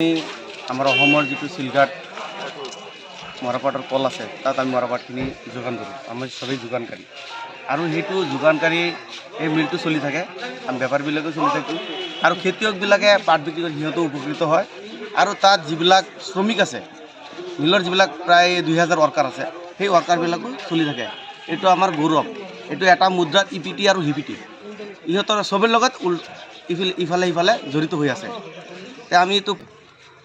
আমাৰ অসমৰ যিটো চিলঘাট মৰাপাটৰ কল আছে তাত আমি মৰাপাটখিনি যোগান ধৰোঁ। আমি সবেই যোগানকাৰী আৰু সেইটো যোগানকাৰী এই মিলটো চলি থাকে। আমি বেপাৰীবিলাকেও চলি থাকোঁ আৰু খেতিয়কবিলাকে পাট বিক্ৰী কৰি সিহঁতেও উপকৃত হয়। আৰু তাত যিবিলাক শ্ৰমিক আছে, মিলৰ যিবিলাক প্ৰায় 2000 ৱৰ্কাৰ আছে, সেই ৱৰ্কাৰবিলাকো চলি থাকে। এইটো আমাৰ গৌৰৱ। এইটো এটা মুদ্ৰাত ইপিটি আৰু হিপিটি, ইহঁতৰ চবেই লগত ইফালে সিফালে জড়িত হৈ আছে। আমিতো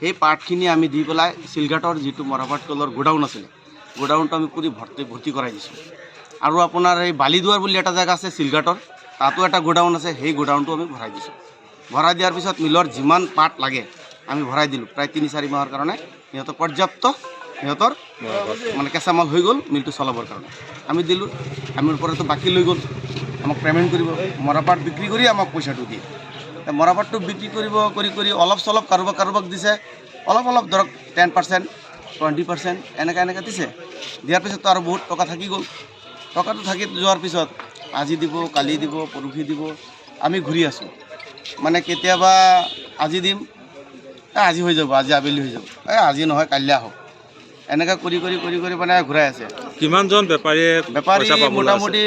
সেই পাটখিনি আমি দি পেলাই চিলঘাটৰ যিটো মৰাপাট কলৰ গোডাউন আছিলে, গোডাউনটো আমি পুৰি ভৰ্তি কৰাই দিছোঁ। আৰু আপোনাৰ এই বালিদুৱাৰ বুলি এটা জেগা আছে চিলঘাটৰ, তাতো এটা গোডাউন আছে, সেই গোডাউনটো আমি ভৰাই দিছোঁ। ভৰাই দিয়াৰ পিছত মিলৰ যিমান পাট লাগে আমি ভৰাই দিলোঁ। প্ৰায় 3-4 মাহৰ কাৰণে সিহঁতৰ পৰ্যাপ্ত মানে কেঁচামাল হৈ গ'ল মিলটো চলাবৰ কাৰণে। আমি দিলোঁ, আমাৰ পৰাতো বাকী লৈ গ'ল, আমাক পে'মেণ্ট কৰিব, মৰাপাট বিক্ৰী কৰি আমাক পইচাটো দিয়ে। মৰাপাটটো বিক্ৰী কৰি অলপ চলপ কাৰোবাক দিছে, অলপ ধৰক 10%, 20% এনেকৈ দিছে। দিয়াৰ পিছততো আৰু বহুত টকা থাকি গ'ল। টকাটো থাকি যোৱাৰ পিছত আজি দিব, কালি দিব, পৰহি দিব, আমি ঘূৰি আছোঁ। মানে কেতিয়াবা আজি দিম, আজি হৈ যাব, আজি আবেলি হৈ যাব, আজি নহয় কাইলৈ আহক, এনেকৈ কৰি মানে ঘূৰাই আছে। কিমানজন বেপাৰী মোটামুটি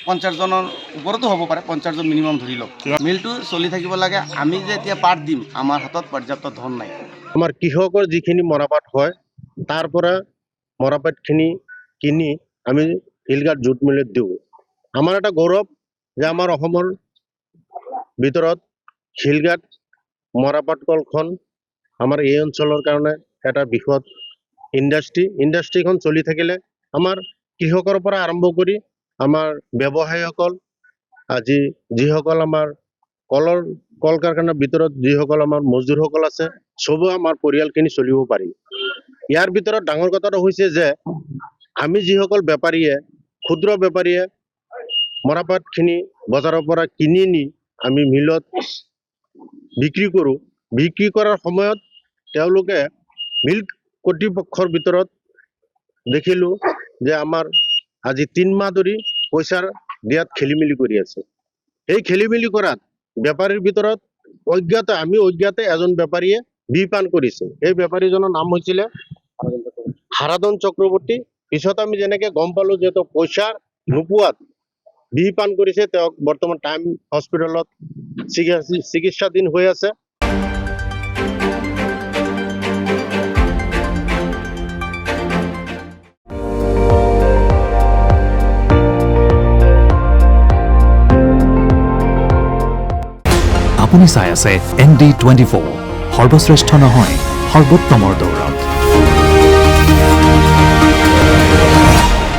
50 জনৰ ওপৰতো হ'ব পাৰে, 50 জন মিনিমাম ধৰি লওক। মিলটো চলি থাকিব লাগে। আমি যে এতিয়া পাট দিম, আমাৰ হাতত পৰ্যাপ্ত ধন নাই। আমাৰ কৃষকৰ যিখিনি মৰাপাট হয় তাৰ পৰা মৰাপাটখিনি কিনি আমি চিলঘাট জুট মিলত দিওঁ। আমাৰ এটা গৌৰৱ যে আমাৰ অসমৰ ভিতৰত চিলঘাট মৰাপাট কলখন আমাৰ এই অঞ্চলৰ কাৰণে এটা বৃহৎ ইণ্ডাষ্ট্ৰীখন চলি থাকিলে আমাৰ কৃষকৰ পৰা আৰম্ভ কৰি আমাৰ ব্যৱসায়ীসকল, আজি যিসকল আমাৰ কল কাৰখানাৰ ভিতৰত যিসকল আমাৰ মজদুৰসকল আছে, চবে আমাৰ পৰিয়ালখিনি চলিব পাৰিম। ইয়াৰ ভিতৰত ডাঙৰ কথাটো হৈছে যে আমি যিসকল বেপাৰীয়ে, ক্ষুদ্ৰ বেপাৰীয়ে মৰাপাটখিনি বজাৰৰ পৰা কিনি নি আমি মিলত বিক্ৰী কৰোঁ। বিক্ৰী কৰাৰ সময়ত তেওঁলোকে মিল কৰ্তৃপক্ষৰ ভিতৰত দেখিলোঁ যে আমাৰ আজি 3 মাহ ধৰি পইচাৰ দিয়াত খেলি মেলি কৰি আছে। এই খেলি মেলি কৰাত বেপাৰীৰ ভিতৰত আমি অজ্ঞাতে এজন বেপাৰীয়ে বিপান কৰিছে। এই বেপাৰীজনৰ নাম হৈছিলে হাৰাধন চক্ৰৱৰ্তী। পিছত আমি যেনেকে গম পালো যে তেওঁ পইচা নোপোৱাত বিপান কৰিছে, তেওঁক বৰ্তমান টাইম হস্পিটেলত চিকিৎসাধীন হৈ আছে। আপুনি চাই আছে ND24, সৰ্বশ্ৰেষ্ঠ নহয় সৰ্বোত্তমৰ দৌৰ।